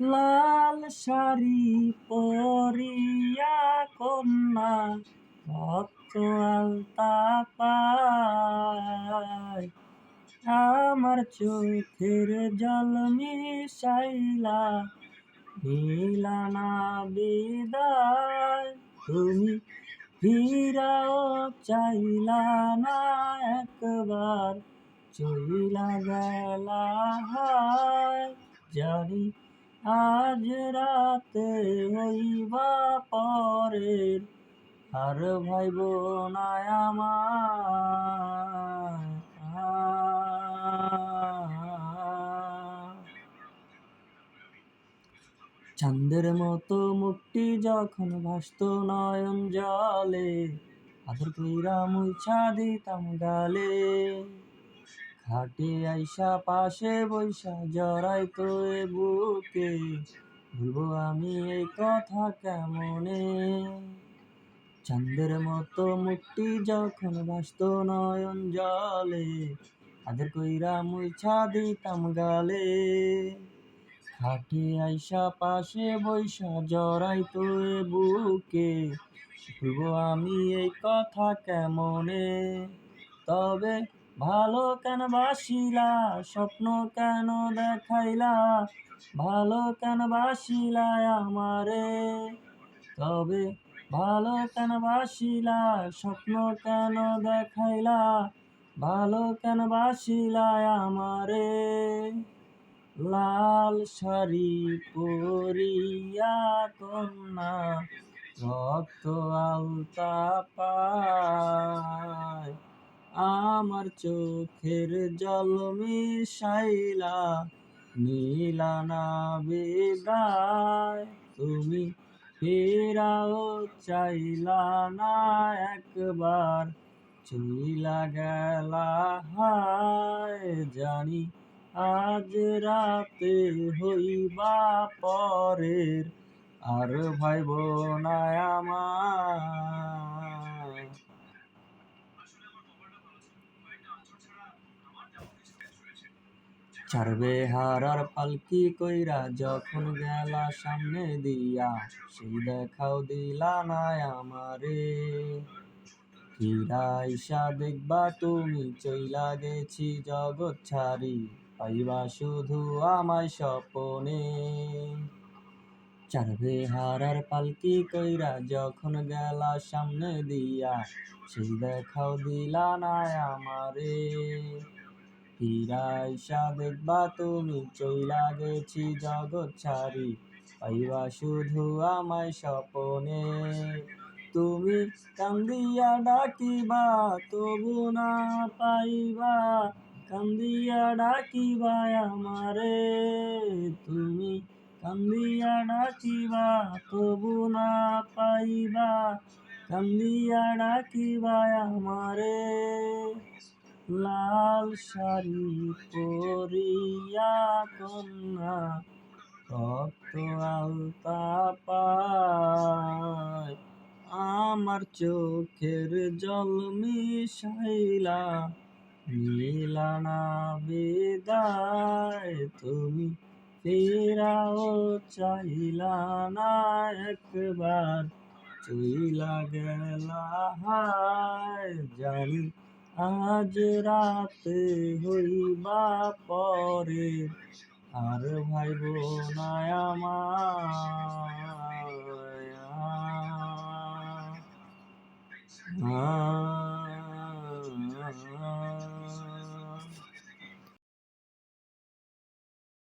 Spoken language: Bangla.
লাল শাড়ি পরিয়া কন্যা ভক্ত আলতা পায়, আমার চোখের জল মিশাইলা নিলা না বিদায়। তুমি ফিরাও চাইলা না একবার, চইলা গেলা হায়। জানি আজ রাতে হইবা পরের, আর ভাইব না আমায়। চাঁদের মতো মুক্তি যখন ভাসত নয়ন জলে, আদর কইরা মুইছা দিতাম গালে। খাটে আইসা পাশে বইসা জড়াইতো এ বুকে, ভুলবো আমি এই কথা কেমনে। চাঁদের মতো মুক্তি যখন ভাসত নয়ন জলে, আদর কইরা মুইছা দিতাম গালে। খাটে আইসা পাশে বইসা জড়াইতো এ বুকে, ভুলবো আমি এই কথা কেমনে। তবে ভালো কেন বাসিলা, স্বপ্ন কেন দেখাইলা, ভালো কেন বাসিলা আমারে। তবে ভালো কেন বাসিলা, স্বপ্ন কেন দেখাইলা, ভালো কেন বাসিলা আমারে। লাল শাড়ি পরিয়া কন্যা ভক্ত আলতা পায়, আমার চোখের জল মিশাইলা নিলা না বিদায়। তুমি ফিরাও চাইলা না একবার, চইলা গেলা হায়। জানি আজ রাতে হইবা পরের, আর ভাইব না আমায়। চারবে হারার পালকি কইরা যখন গেলা সামনে দিয়া, সেই দেখাও দিলা না আমারে। ফিরাইসা দেখবা তুমি চইলা গেছি জগৎ ছাড়ি, পাইবা শুধু আমায় স্বপনে। চারবে হারার পালকি কইরা যখন গেলা সামনে দিয়া, সেই দেখাও দিলা না আমারে। ফিরাইসা দেখবা তুমি চইলা গেছি জগৎ ছাড়ি, পাইবা শুধু আমায় স্বপনে। তুমি কান্দিয়া ডাকিবা তবু না পাইবা, কান্দিয়া ডাকিবা আমারে। তুমি কান্দিয়া ডাকিবা তবু না পাইবা, কান্দিয়া ডাকিবা আমারে। লাল শাড়ি পরিয়া কন্যা ভক্ত আলতা পায়, আমার চোখের জল মিশাইলা নিলা না বিদায়। তুমি ফিরাও চাইলা না একবার, চইলা গেলা হায়। জানি আজ রাতে হইবা পরের, আর ভাইব না আমায়।